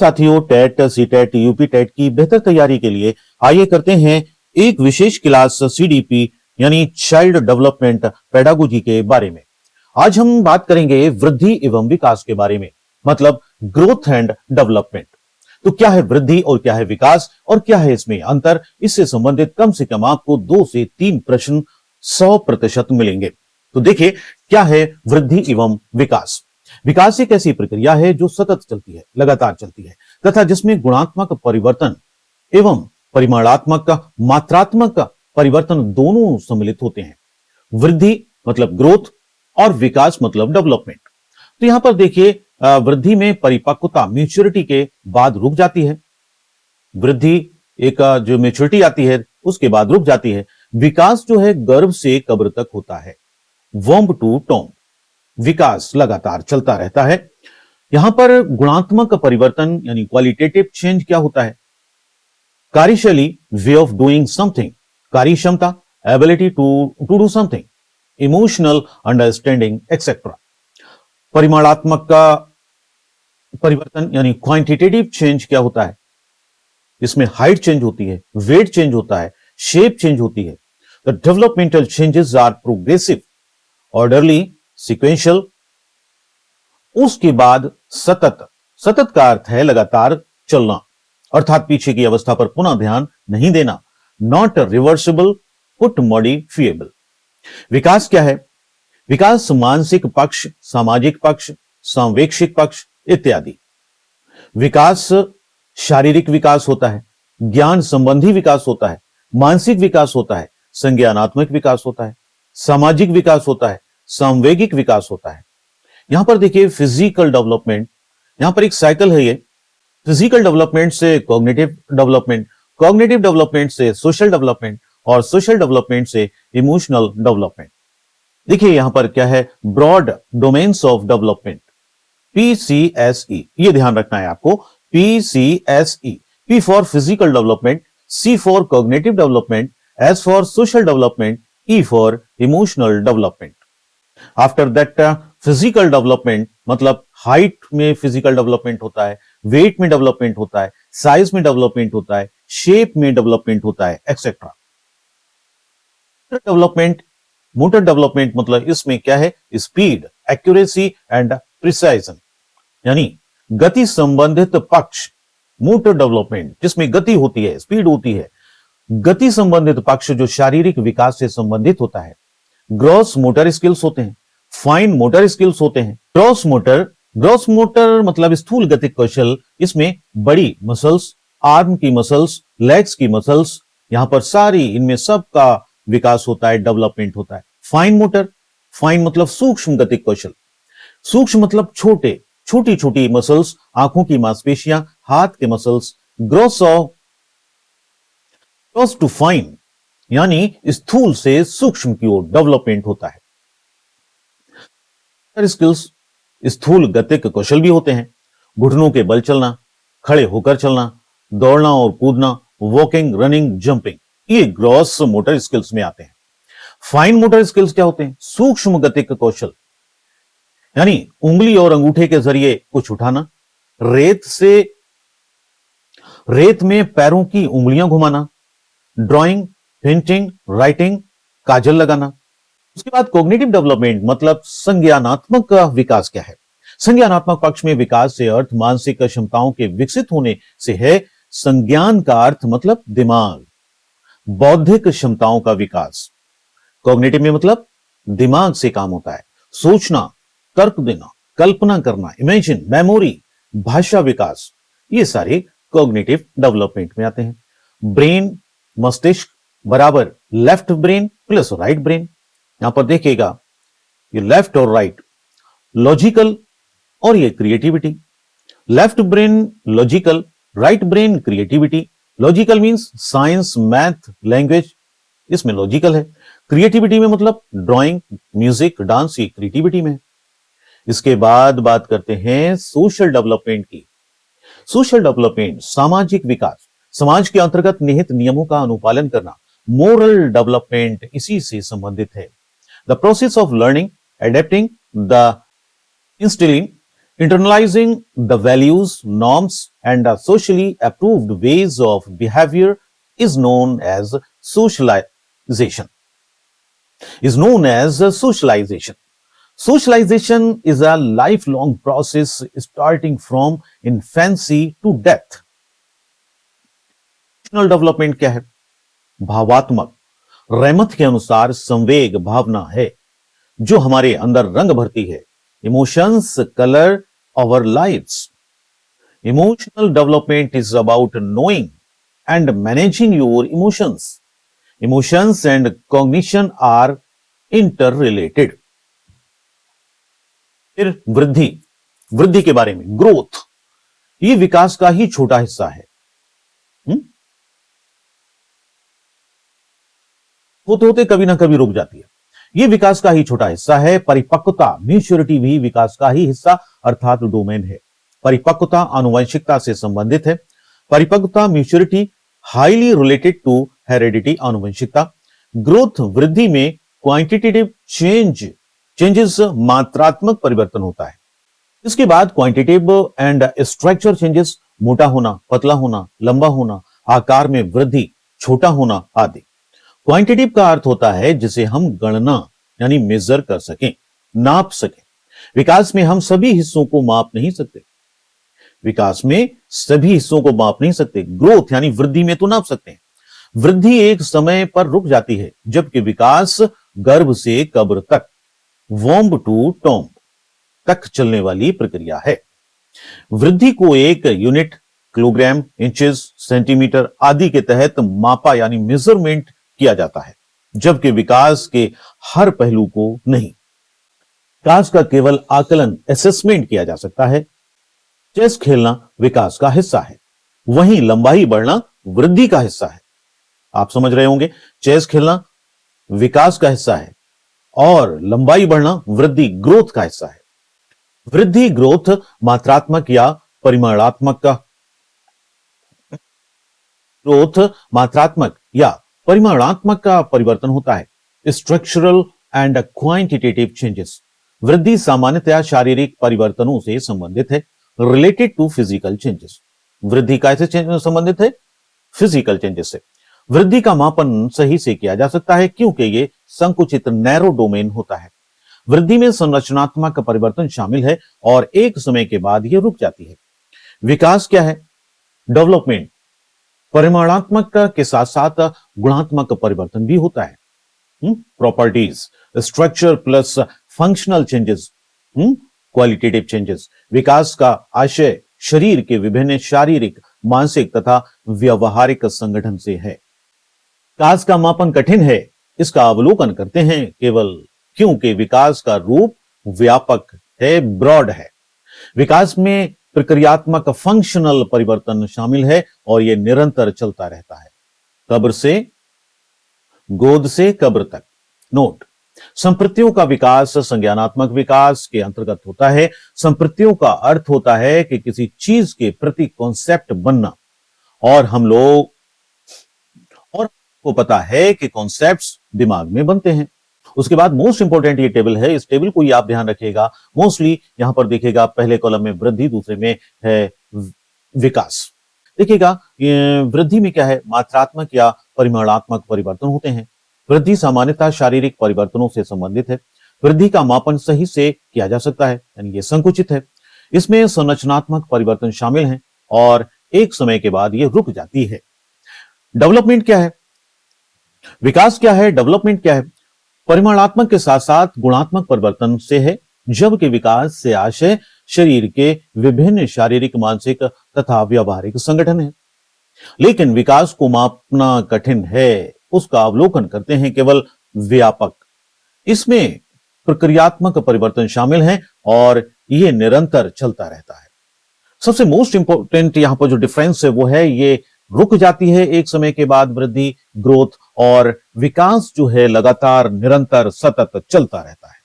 साथियों, TET, CTET, UP TET की बेहतर तैयारी के लिए आइए करते हैं एक विशेष क्लास सीडीपी यानी चाइल्ड डेवलपमेंट पेडागोजी के बारे में। आज हम बात करेंगे वृद्धि एवं विकास के बारे में, मतलब ग्रोथ एंड डेवलपमेंट। तो क्या है वृद्धि और क्या है विकास और क्या है इसमें अंतर, इससे संबंधित कम से कम आपको 2 से 3 प्रश्न 100% मिलेंगे। तो देखिए, क्या है वृद्धि एवं विकास। विकास एक ऐसी प्रक्रिया है जो सतत चलती है, लगातार चलती है तथा जिसमें गुणात्मक परिवर्तन एवं परिमाणात्मक मात्रात्मक परिवर्तन दोनों सम्मिलित होते हैं। वृद्धि मतलब ग्रोथ और विकास मतलब डेवलपमेंट। तो यहां पर देखिए, वृद्धि में परिपक्वता मैच्योरिटी के बाद रुक जाती है। वृद्धि एक जो मैच्योरिटी आती है उसके बाद रुक जाती है। विकास जो है गर्भ से कब्र तक होता है, वॉम्ब टू टॉम्ब। विकास लगातार चलता रहता है। यहां पर गुणात्मक परिवर्तन यानी क्वालिटेटिव चेंज क्या होता है? कार्यशैली, वे ऑफ डूइंग समथिंग, कार्य क्षमता, ability to do something, emotional understanding etcetera. परिमाणात्मक का परिवर्तन यानी क्वांटिटेटिव चेंज क्या होता है? इसमें हाइट चेंज होती है, वेट चेंज होता है, शेप चेंज होती है। The developmental changes are progressive, orderly, sequential. उसके बाद सतत। सतत का अर्थ है लगातार चलना, अर्थात पीछे की अवस्था पर पुनः ध्यान नहीं देना। Not reversible, put modifiable. विकास क्या है? विकास मानसिक पक्ष, सामाजिक पक्ष, सांवेक्षिक पक्ष इत्यादि। विकास शारीरिक विकास होता है, ज्ञान संबंधी विकास होता है, मानसिक विकास होता है, संज्ञानात्मक विकास होता है, सामाजिक विकास होता है, सांवेगिक विकास होता है। यहां पर देखिए फिजिकल डेवलपमेंट, यहां पर एक साइकिल है ये। फिजिकल डेवलपमेंट से कॉग्निटिव डेवलपमेंट, कॉग्निटिव डेवलपमेंट से सोशल डेवलपमेंट और सोशल डेवलपमेंट से इमोशनल डेवलपमेंट। देखिए यहां पर क्या है, broad domains of development, PCSE. ये ध्यान रखना है आपको, PCSE. P for physical development, C for cognitive development, S for social development, E for emotional development. After that physical development मतलब हाइट में फिजिकल डेवलपमेंट होता है, वेट में डेवलपमेंट होता है, साइज में डेवलपमेंट होता है, शेप में डेवलपमेंट होता है, एक्सेट्रा। डेवलपमेंट, मोटर डेवलपमेंट मतलब इसमें क्या है, स्पीड, एक्यूरेसी एंड प्रिसाइजन, यानी गति संबंधित पक्ष। मोटर डेवलपमेंट जिसमें गति होती है, स्पीड होती है। गति संबंधित पक्ष जो शारीरिक विकास से संबंधित होता है। ग्रॉस मोटर स्किल्स होते हैं, फाइन मोटर स्किल्स होते हैं। ग्रॉस मोटर मतलब स्थूल गतिक कौशल, इसमें बड़ी मसल्स, आर्म की मसल्स, लेग्स की मसल्स, यहां पर सारी इनमें सबका विकास होता है, डेवलपमेंट होता है। फाइन मोटर, फाइन मतलब सूक्ष्म गतिक कौशल, सूक्ष्म मतलब छोटे, छोटी छोटी मसल्स, आंखों की मांसपेशियां, हाथ के मसल्स। ग्रॉस टू फाइन यानी स्थूल से सूक्ष्म की ओर डेवलपमेंट होता है। स्किल्स स्थूल गतिक कौशल भी होते हैं, घुटनों के बल चलना, खड़े होकर चलना, दौड़ना और कूदना, वॉकिंग, रनिंग, जंपिंग, ये ग्रॉस मोटर स्किल्स में आते हैं। फाइन मोटर स्किल्स क्या होते हैं? सूक्ष्म गतिक कौशल, यानी उंगली और अंगूठे के जरिए कुछ उठाना, रेत में पैरों की उंगलियां घुमाना, ड्राइंग, पेंटिंग, राइटिंग, काजल लगाना। उसके बाद कॉग्निटिव डेवलपमेंट मतलब संज्ञानात्मक विकास क्या है? संज्ञानात्मक पक्ष में विकास से अर्थ मानसिक क्षमताओं के विकसित होने से है। संज्ञान का अर्थ मतलब दिमाग, बौद्धिक क्षमताओं का विकास। कॉग्निटिव में मतलब दिमाग से काम होता है, सोचना, तर्क देना, कल्पना करना, इमेजिन, मेमोरी, भाषा विकास, ये सारे कॉग्निटिव डेवलपमेंट में आते हैं। ब्रेन, मस्तिष्क बराबर left brain plus right brain. यहां पर देखिएगा ये लेफ्ट और राइट, लॉजिकल और ये creativity. Left brain logical, right brain creativity. Logical means science, math, language, इसमें लॉजिकल है। क्रिएटिविटी में मतलब ड्राइंग, म्यूजिक, डांस, ये क्रिएटिविटी में है। इसके बाद बात करते हैं सोशल डेवलपमेंट की। सोशल डेवलपमेंट सामाजिक विकास, समाज के अंतर्गत निहित नियमों का अनुपालन करना। मोरल डेवलपमेंट इसी से संबंधित है। The process of learning, adapting, the instilling Internalizing the values, norms, and socially approved ways of behavior is known as socialization. Socialization. Socialization is a lifelong process starting from infancy to death. Emotional development क्या है? भावात्मक रहमत के अनुसार संवेग भावना है जो हमारे अंदर रंग भरती है. Emotions colour our lives. Emotional development is about knowing and managing your emotions. Emotions and cognition are interrelated. फिर वृद्धि के बारे में, ग्रोथ, ये विकास का ही छोटा हिस्सा है. होते होते कभी ना कभी रुक जाती है. यह विकास का ही छोटा हिस्सा है. परिपक्वता, मैच्योरिटी भी विकास का ही हिस्सा अर्थात डोमेन है. परिपक्वता आनुवंशिकता से संबंधित है. परिपक्वता, maturity highly related to heredity, आनुवंशिकता. ग्रोथ, वृद्धि में क्वांटिटेटिव चेंजेस, मात्रात्मक परिवर्तन होता है. इसके बाद क्वांटिटेटिव एंड स्ट्रक्चर चेंजेस, मोटा होना, पतला होना, लंबा होना, आकार में वृद्धि, छोटा होना आदि. क्वांटिटिव का अर्थ होता है जिसे हम गणना यानी मेजर कर सकें, नाप सकें. विकास में हम सभी हिस्सों को माप नहीं सकते. ग्रोथ यानी वृद्धि में तो नाप सकते हैं. वृद्धि एक समय पर रुक जाती है जबकि विकास गर्भ से कब्र तक, वॉम्ब टू टॉम्ब तक चलने वाली प्रक्रिया है. वृद्धि को एक यूनिट, किलोग्राम, इंचेस, सेंटीमीटर आदि के तहत मापा यानी मेजरमेंट किया जाता है जबकि विकास के हर पहलू को नहीं. विकास का केवल आकलन, असेसमेंट किया जा सकता है. चेस खेलना विकास का हिस्सा है, वहीं लंबाई बढ़ना वृद्धि का हिस्सा है. आप समझ रहे होंगे, चेस खेलना विकास का हिस्सा है और लंबाई बढ़ना वृद्धि, ग्रोथ का हिस्सा है. वृद्धि, ग्रोथ मात्रात्मक या परिमाणात्मक का परिवर्तन होता है. Structural and quantitative changes. वृद्धि सामान्यतया शारीरिक परिवर्तनों से संबंधित है, रिलेटेड टू फिजिकल चेंजेस. वृद्धि कैसे संबंधित है? फिजिकल चेंजेस से. वृद्धि का मापन सही से किया जा सकता है क्योंकि यह संकुचित, नैरो डोमेन होता है. वृद्धि में संरचनात्मक परिवर्तन शामिल है और एक समय के बाद यह रुक जाती है. विकास क्या है? डेवलपमेंट. परिमाणात्मक के साथ साथ गुणात्मक परिवर्तन भी होता है. Properties, structure plus functional changes, qualitative changes. विकास का आशय शरीर के विभिन्न शारीरिक, मानसिक तथा व्यवहारिक संगठन से है. विकास का मापन कठिन है, इसका अवलोकन करते हैं केवल क्योंकि विकास का रूप व्यापक है, ब्रॉड है. विकास में प्रक्रियात्मक, फंक्शनल परिवर्तन शामिल है और यह निरंतर चलता रहता है. गोद से कब्र तक. नोट: संपत्तियों का विकास संज्ञानात्मक विकास के अंतर्गत होता है. संपत्तियों का अर्थ होता है कि किसी चीज के प्रति कॉन्सेप्ट बनना, और हम लोग को पता है कि कॉन्सेप्ट्स दिमाग में बनते हैं. उसके बाद मोस्ट इंपोर्टेंट ये टेबल है. इस टेबल को ही आप ध्यान रखिएगा. मोस्टली यहां पर देखिएगा, पहले कॉलम में वृद्धि, दूसरे में है विकास. देखिएगा वृद्धि में क्या है? मात्रात्मक या परिमाणात्मक परिवर्तन होते हैं. वृद्धि सामान्यतः शारीरिक परिवर्तनों से संबंधित है. वृद्धि का मापन सही से किया जा सकता है, यानी ये संकुचित है. इसमें संरचनात्मक परिवर्तन शामिल हैं और एक समय के बाद ये रुक जाती है. डेवलपमेंट क्या है? विकास क्या है? डेवलपमेंट क्या है? परिमाणात्मक के साथ साथ गुणात्मक परिवर्तन से है, जबकि विकास से आशय शरीर के विभिन्न शारीरिक, मानसिक तथा व्यवहारिक संगठन है. लेकिन विकास को मापना कठिन है. उसका अवलोकन करते हैं केवल व्यापक. इसमें प्रक्रियात्मक परिवर्तन शामिल हैं और यह निरंतर चलता रहता है. सबसे मोस्ट इंपोर्टेंट यहां पर जो डिफरेंस है वो है ये रुक जाती है एक समय के बाद वृद्धि, ग्रोथ, और विकास जो है लगातार, निरंतर, सतत चलता रहता है.